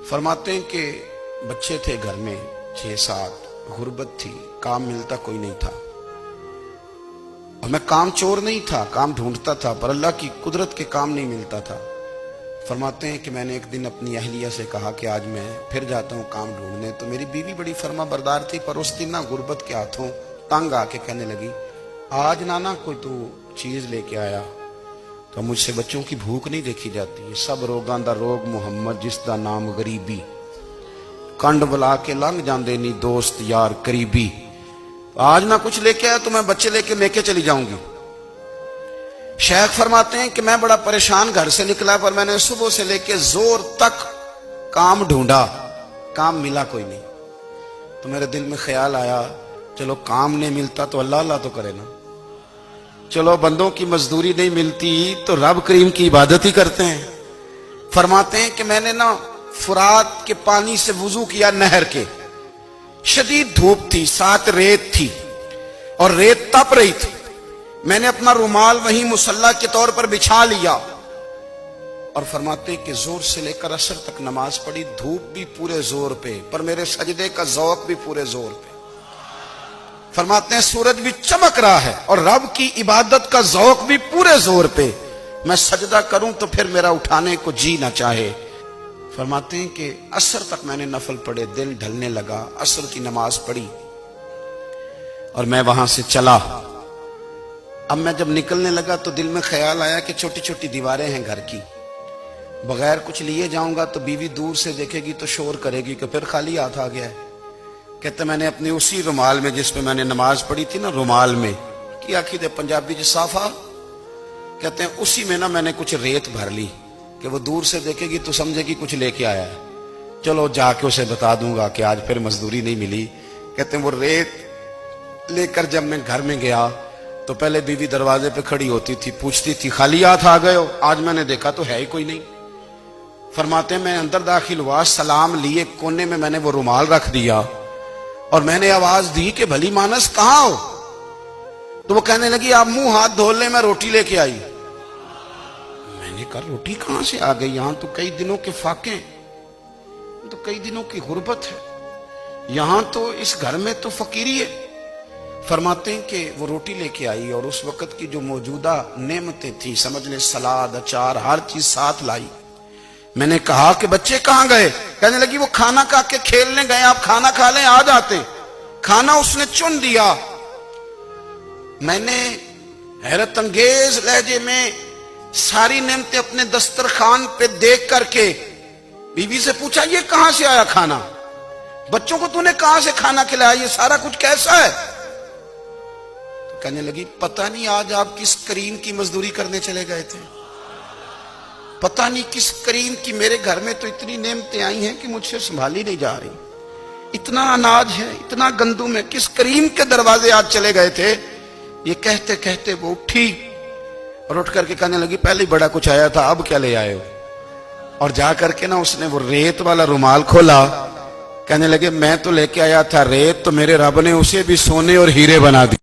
फरमाते हैं कि बच्चे थे घर में 6-7, गुर्बत थी, काम मिलता कोई नहीं था। और मैं काम चोर नहीं था, काम ढूंढता था, पर अल्लाह की कुदरत के काम नहीं मिलता था। फरमाते हैं कि मैंने एक दिन अपनी अहलिया से कहा कि आज मैं फिर जाता हूँ काम ढूंढने। तो मेरी बीवी बड़ी फर्मा बरदार थी, पर उस दिन ना गुर्बत के हाथों तंग आके कहने लगी, आज नाना कोई तू चीज लेके आया। तो मुझसे बच्चों की भूख नहीं देखी जाती है। सब रोगां दा रोग मुहम्मद जिसदा नाम गरीबी, कंड बुला के लंघ जांदे नी दोस्त यार करीबी। आज ना कुछ लेके आया तो मैं बच्चे लेके चली जाऊंगी। शेख फरमाते हैं कि मैं बड़ा परेशान घर से निकला, पर मैंने सुबह से लेके जोर तक काम ढूंढा, काम मिला कोई नहीं। तो मेरे दिल में ख्याल आया, चलो काम नहीं मिलता तो अल्लाह अल्लाह तो करे ना, चलो बंदों की मजदूरी नहीं मिलती तो रब करीम की इबादत ही करते हैं। फरमाते हैं कि मैंने ना फुरात के पानी से वुजू किया, नहर के। शदीद धूप थी, साथ रेत थी और रेत तप रही थी। मैंने अपना रुमाल वहीं मुसल्ला के तौर पर बिछा लिया और फरमाते हैं कि जोर से लेकर असर तक नमाज पढ़ी। धूप भी पूरे जोर पे, पर मेरे सजदे का ज़ौक़ भी पूरे जोर पे। फरमाते हैं सूरज भी चमक रहा है और रब की इबादत का ज़ौक़ भी पूरे जोर पे। मैं सजदा करूं तो फिर मेरा उठाने को जी ना चाहे। फरमाते हैं कि असर तक मैंने नफल पढ़े, दिन ढलने लगा, असर की नमाज पढ़ी और मैं वहां से चला। अब मैं जब निकलने लगा तो दिल में ख्याल आया कि छोटी छोटी दीवारें हैं घर की, बगैर कुछ लिए जाऊंगा तो बीवी दूर से देखेगी तो शोर करेगी कि फिर खाली हाथ आ गया है। कहते मैंने अपनी उसी रुमाल में जिस पे मैंने नमाज पढ़ी थी ना, रुमाल में की आखी दे पंजाबी च साफा, कहते हैं उसी में ना मैंने कुछ रेत भर ली कि वो दूर से देखेगी तो समझेगी कुछ लेके आया है। चलो जाके उसे बता दूंगा कि आज फिर मजदूरी नहीं मिली। कहते हैं वो रेत लेकर जब मैं घर में गया तो पहले बीवी दरवाजे पे खड़ी होती थी, पूछती थी खाली हाथ आ गए हो? आज मैंने देखा तो है ही कोई नहीं। फरमाते हैं मैं अंदर दाखिल हुआ, सलाम लिए, कोने में मैंने वो रुमाल रख दिया और मैंने आवाज दी कि भली मानस कहां हो? तो वो कहने लगी आप मुंह हाथ धो ले, मैं रोटी लेके आई। मैंने कहा रोटी कहां से आ गई? यहां तो कई दिनों के फाके, तो कई दिनों की गुर्बत है, यहां तो इस घर में तो फकीरी है। फरमाते हैं कि वो रोटी लेके आई और उस वक्त की जो मौजूदा नेमतें थी, समझ ले सलाद, अचार, हर चीज साथ लाई। मैंने कहा कि बच्चे कहां गए? कहने लगी वो खाना खा के खेलने गए, आप खाना खा लें आ जाते। खाना उसने चुन दिया। मैंने हैरत अंगेज लहजे में सारी नेमतें अपने दस्तरखान पे देख करके बीवी से पूछा ये कहां से आया खाना? बच्चों को तूने कहां से खाना खिलाया? ये सारा कुछ कैसा है? तो कहने लगी पता नहीं आज आप किस करीम की मजदूरी करने चले गए थे, पता नहीं किस करीम की, मेरे घर में तो इतनी नेमतें आई हैं कि मुझसे संभाली नहीं जा रही। इतना अनाज है, इतना गंदुम है, किस करीम के दरवाजे आज चले गए थे? ये कहते कहते वो उठी और उठ करके कहने लगी पहले बड़ा कुछ आया था, अब क्या ले आए हो? और जा करके ना उसने वो रेत वाला रुमाल खोला। कहने लगे मैं तो लेके आया था रेत, तो मेरे रब ने उसे भी सोने और हीरे बना दिया।